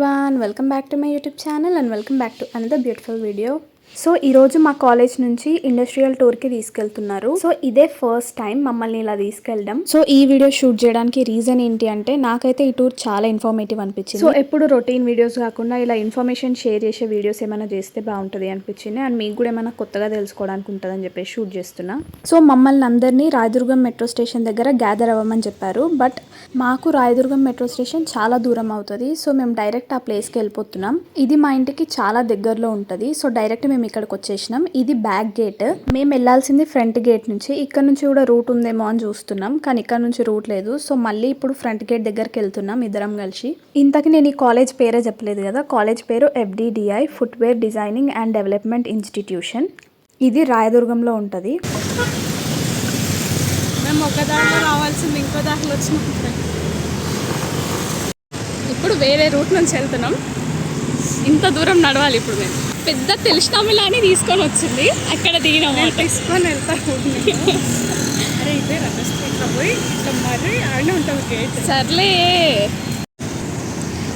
everyone, welcome back to my YouTube channel and welcome back to another beautiful video. So ఈరోజు మా college నుంచి industrial టూర్కి తీసుకెళ్తున్నారు. So ఇదే ఫస్ట్ టైం మమ్మల్ని ఇలా తీసుకెళ్ళడం. సో ఈ వీడియో షూట్ చేయడానికి రీజన్ ఏంటి అంటే నాకైతే ఈ టూర్ చాలా ఇన్ఫర్మేటివ్ అనిపించింది. సో ఎప్పుడు రొటీన్ వీడియోస్ కాకుండా ఇలా ఇన్ఫర్మేషన్ షేర్ చేసే వీడియోస్ ఏమైనా చేస్తే బాగుంటుంది అనిపించింది. అండ్ మీకు కూడా ఏమైనా కొత్తగా తెలుసుకోవడానికి ఉంటుందని చెప్పేసి షూట్ చేస్తున్నా. సో మమ్మల్ని అందరినీ రాయదుర్గం మెట్రో స్టేషన్ దగ్గర గ్యాదర్ అవ్వమని చెప్పారు. బట్ మాకు రాయదుర్గం మెట్రో స్టేషన్ చాలా దూరం అవుతుంది. సో మేము డైరెక్ట్ ఆ ప్లేస్కి వెళ్ళిపోతున్నాం. ఇది మా ఇంటికి చాలా దగ్గరలో ఉంటుంది. సో డైరెక్ట్ మేము ఇక్కడికి వచ్చేసినాం. ఇది బ్యాక్ గేట్. మేము వెళ్ళాల్సింది ఫ్రంట్ గేట్ నుంచి. ఇక్కడ నుంచి కూడా రూట్ ఉందేమో అని చూస్తున్నాం, కానీ ఇక్కడ నుంచి రూట్ లేదు. సో మళ్ళీ ఇప్పుడు ఫ్రంట్ గేట్ దగ్గరికి వెళ్తున్నాం ఇద్దరం కలిసి. ఇంతకి నేను ఈ కాలేజ్ పేరే చెప్పలేదు కదా. కాలేజ్ పేరు FDDI footwear designing and development institution. ఇది రాయదుర్గంలో ఉంటుంది. మేము ఒక దారిలో రావాల్సింది ఇంకో దారిలో వచ్చినాం. ఇప్పుడు వేరే రూట్ నుంచి వెళ్తున్నాం. ఇంత దూరం నడవాలి. ఇప్పుడు మేము పెద్ద తెలిసినామిలాని తీసుకొని వచ్చింది. అక్కడ దిగినాం, తీసుకొని వెళ్తాను. అరే ఇదే రథస్ట్రీట్లో పోయి ఇట్లా మరి ఆడనే ఉంటుంది గేట్. సర్లే,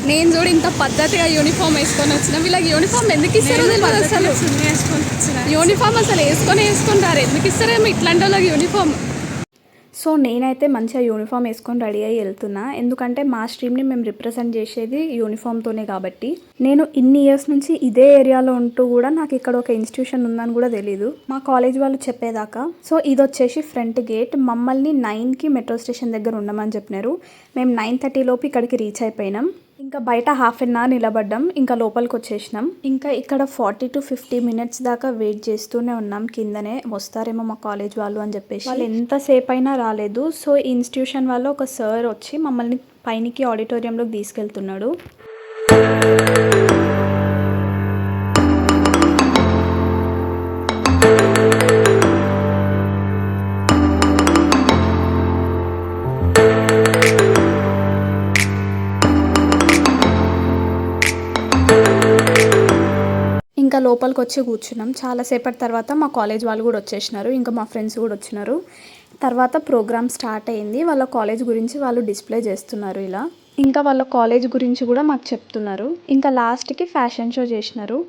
నేను చూడు ఇంత పద్ధతిగా యూనిఫామ్ వేసుకొని వచ్చిన. వీళ్ళకి యూనిఫామ్ ఎందుకు ఇస్తారో తెలియదు అసలు. వేసుకొని వచ్చిన యూనిఫామ్ అసలు వేసుకొని రారు. ఎందుకు ఇస్తారేమో ఇట్లాంటి వాళ్ళకి యూనిఫామ్. సో నేనైతే మంచిగా యూనిఫామ్ వేసుకొని రెడీ అయ్యి వెళ్తున్నా. ఎందుకంటే మా స్ట్రీమ్ని మేము రిప్రజెంట్ చేసేది యూనిఫామ్తోనే కాబట్టి. నేను ఇన్ని ఇయర్స్ నుంచి ఇదే ఏరియాలో ఉంటూ కూడా నాకు ఇక్కడ ఒక ఇన్స్టిట్యూషన్ ఉందని కూడా తెలీదు మా కాలేజ్ వాళ్ళు చెప్పేదాకా. సో ఇది వచ్చేసి ఫ్రంట్ గేట్. మమ్మల్ని 9కి మెట్రో స్టేషన్ దగ్గర ఉండమని చెప్పినారు. మేము 9:30 లోపు ఇక్కడికి రీచ్ అయిపోయినాం. ఇంకా బయట హాఫ్ అన్ అవర్ నిలబడ్డాం. ఇంకా లోపలికి వచ్చేసినాం. ఇంకా ఇక్కడ 40 to 50 minutes దాకా వెయిట్ చేస్తూనే ఉన్నాం. కిందనే వస్తారేమో మా కాలేజ్ వాళ్ళు అని చెప్పేసి. వాళ్ళు ఎంతసేపు అయినా రాలేదు. సో ఈ ఇన్స్టిట్యూషన్ వాళ్ళు ఒక సార్ వచ్చి మమ్మల్ని పైనకి ఆడిటోరియంలోకి తీసుకెళ్తున్నాడు. ఇంకా లోపలికి వచ్చి కూర్చున్నాం. చాలాసేపటి తర్వాత మా కాలేజ్ వాళ్ళు కూడా వచ్చేసినారు. ఇంకా మా ఫ్రెండ్స్ కూడా వచ్చినారు. తర్వాత ప్రోగ్రామ్ స్టార్ట్ అయింది. వాళ్ళ కాలేజ్ గురించి వాళ్ళు డిస్ప్లే చేస్తున్నారు ఇలా. ఇంకా వాళ్ళ కాలేజ్ గురించి కూడా మాకు చెప్తున్నారు. ఇంకా లాస్ట్కి ఫ్యాషన్ షో చేసినారు.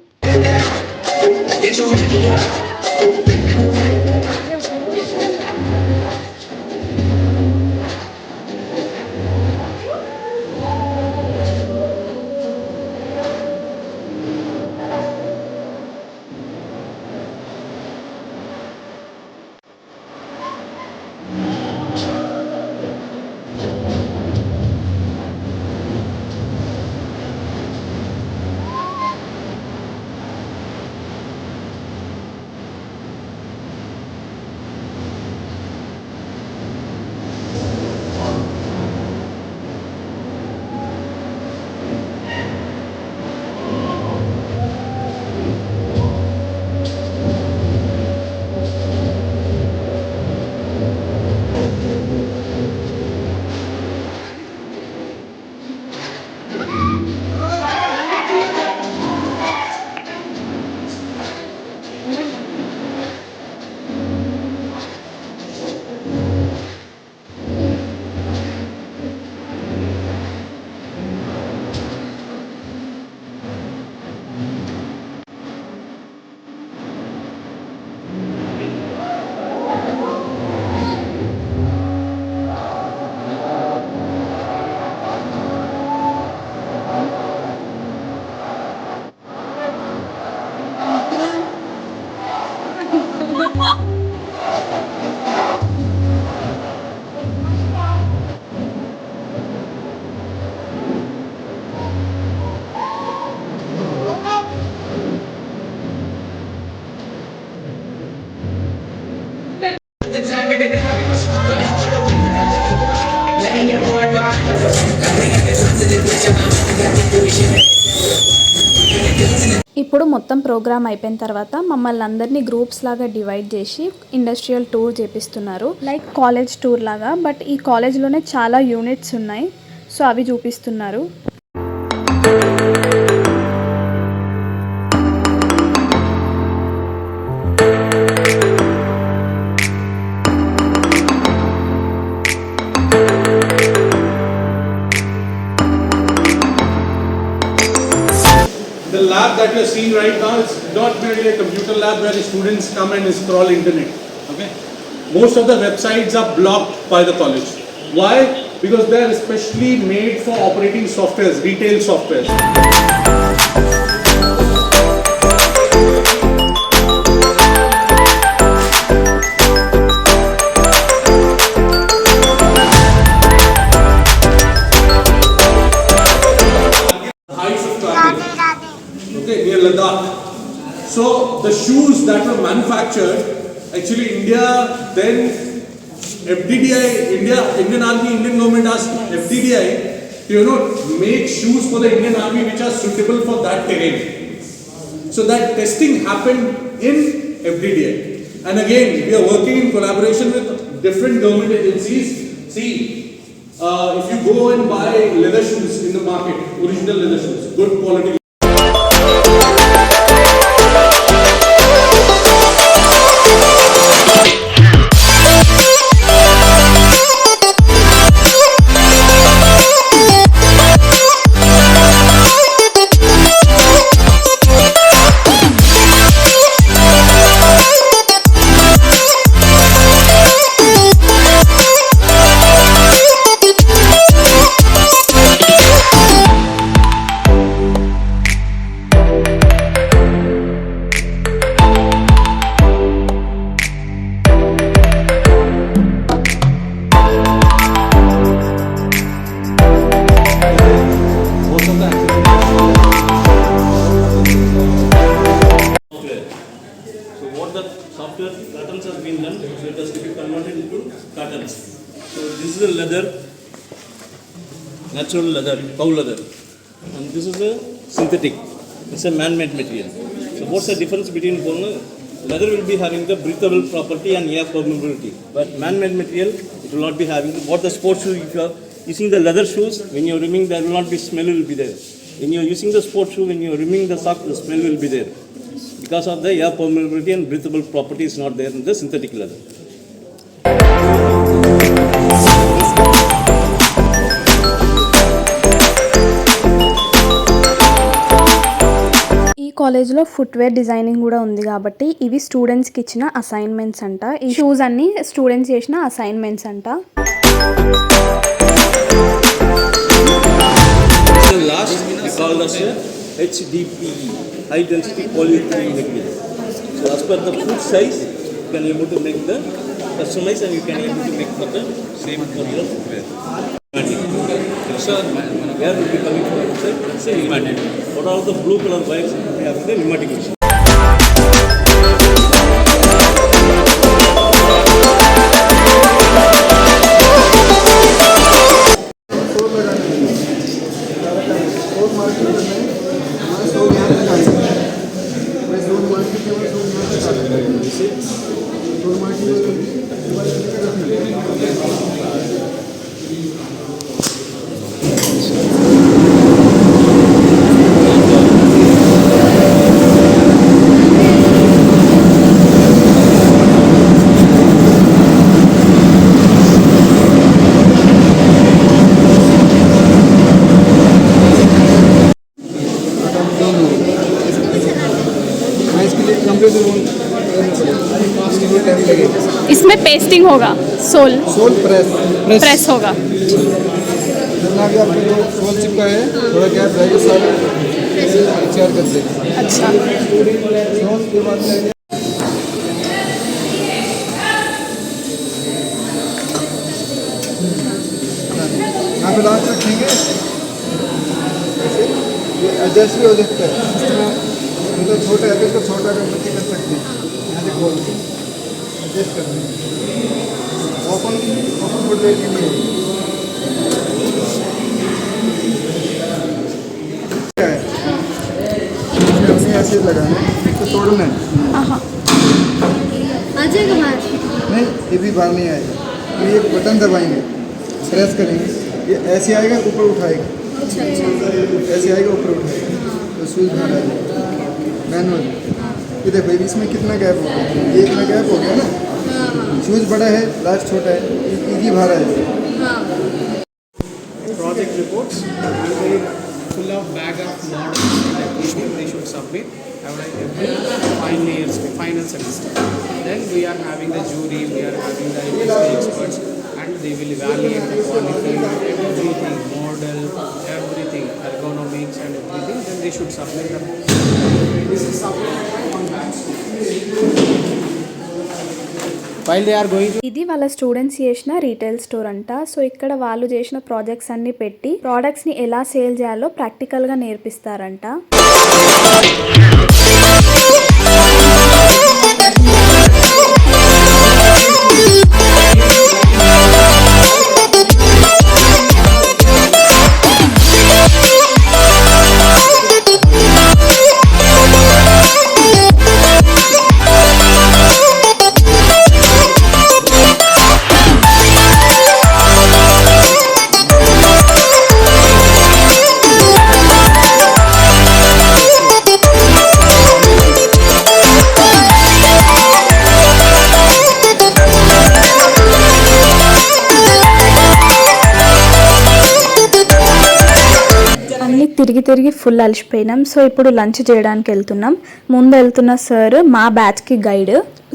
ఇప్పుడు మొత్తం ప్రోగ్రామ్ అయిపోయిన తర్వాత మమ్మల్ని అందరినీ గ్రూప్స్ లాగా డివైడ్ చేసి ఇండస్ట్రియల్ టూర్ చేపిస్తున్నారు. లైక్ కాలేజ్ టూర్ లాగా. బట్ ఈ కాలేజ్లోనే చాలా యూనిట్స్ ఉన్నాయి. సో అవి చూపిస్తున్నారు. you're seeing right now, it's not merely a computer lab where the students come and scroll internet. Okay, most of the websites are blocked by the college. Why? Because they are especially made for operating softwares, retail softwares. Okay, near Ladakh. So the shoes that were manufactured, actually India then FDDI, Indian Army, Indian government asked FDDI to make shoes for the Indian Army which are suitable for that terrain. So that testing happened in FDDI. And again, we are working in collaboration with different government agencies. See, if you go and buy leather shoes in the market, original leather shoes, good quality. Software cartons have been done, so it has to be converted into cartons. So this is a leather, natural leather, cow leather, and this is a synthetic. It's a man-made material. So what's the difference between both? Leather will be having the breathable property and air permeability, but man-made material it will not be having. What the sports shoes, if you are using the leather shoes, when you are removing, there will not be smell will be there. When you are using the sports shoe, when you are removing the sock, the smell will be there. Because of the air permeability and breathable property is not there in the synthetic leather. ఈ కాలేజ్లో footwear designing కూడా ఉంది కాబట్టి ఇవి స్టూడెంట్స్కి ఇచ్చిన assignments అంట. ఈ షూస్ అన్ని స్టూడెంట్స్ చేసిన అసైన్మెంట్స్ అంట. Last we call as HDPE, high density polyethylene material. So as per the foot size, you can able to make the customize and you can able to make for the same for your footwear. So air will be coming from outside. It's a pneumatic. What are the blue color bikes? We have the pneumatic machine. इसमें pasting होगा, soul press होगा. जितना भी आपको जो soul चिपका है थोड़ा गैप रहेगा सारा तैयार कर देगा. अच्छा, सोल के बाद यहाँ पे लास्ट रखेंगे ये एडजस्ट भी हो सकता है. मतलब छोटा है तो इसको छोटा कर सकते हैं. यहाँ से खोल के एडजस्ट कर देंगे. ओपन फुट वेयर के लिए हमने ऐसे लगाना है तो तोड़ना है. आ जाएगा बाहर. नहीं ये भी बाहर नहीं आएगा. तो ये बटन दबाएंगे, प्रेस करेंगे, ये ऐसे आएगा ऊपर उठाएगा. अच्छा ऐसे आएगा ऊपर उठाएगा तो स्विच बाहर आ जाएगा. मैनुअल ये देखो इसमें कितना गैप हो गया. एक में गैप हो गया ना. शूज बड़ा है, लास्ट छोटा है, इजी बाहर आएगा. हाँ. Project reports, full of bag of models and everything they should submit every final semester. Then we are having the jury, we are having the industry experts, and they will evaluate the quality, everything, model, everything, ergonomics and everything. Then they should submit the. This is submitted by one batch. While they are going to ఇది వాళ్ళ students చేసిన retail store అంట. So ఇక్కడ వాళ్ళు చేసిన projects అన్ని పెట్టి products ని ఎలా సేల్ చేయాలో ప్రాక్టికల్ గా నేర్పిస్తారంట. తిరిగి ఫుల్ అలసిపోయినాం. సో ఇప్పుడు లంచ్ చేయడానికి వెళ్తున్నాం. ముందు వెళ్తున్న సార్ మా బ్యాచ్కి గైడ్.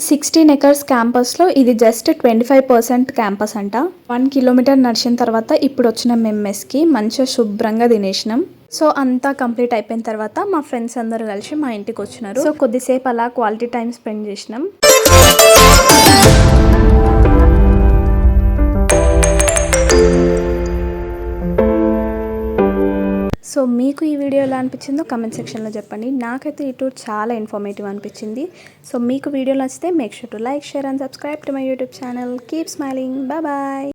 16 acres క్యాంపస్లో ఇది జస్ట్ 25% క్యాంపస్ అంట. 1 kilometer నడిచిన తర్వాత ఇప్పుడు వచ్చిన మెస్కి మంచిగా శుభ్రంగా తినేసినాం. సో అంతా కంప్లీట్ అయిపోయిన తర్వాత మా ఫ్రెండ్స్ అందరూ కలిసి మా ఇంటికి వచ్చినారు. సో కొద్దిసేపు అలా క్వాలిటీ టైం స్పెండ్ చేసినాం. సో మీకు ఈ వీడియో ఎలా అనిపించిందో కమెంట్ సెక్షన్లో చెప్పండి. నాకైతే ఈ టూర్ చాలా ఇన్ఫర్మేటివ్ అనిపించింది. సో మీకు వీడియో నచ్చితే make sure to like, share and subscribe to my YouTube channel. Keep smiling. Bye.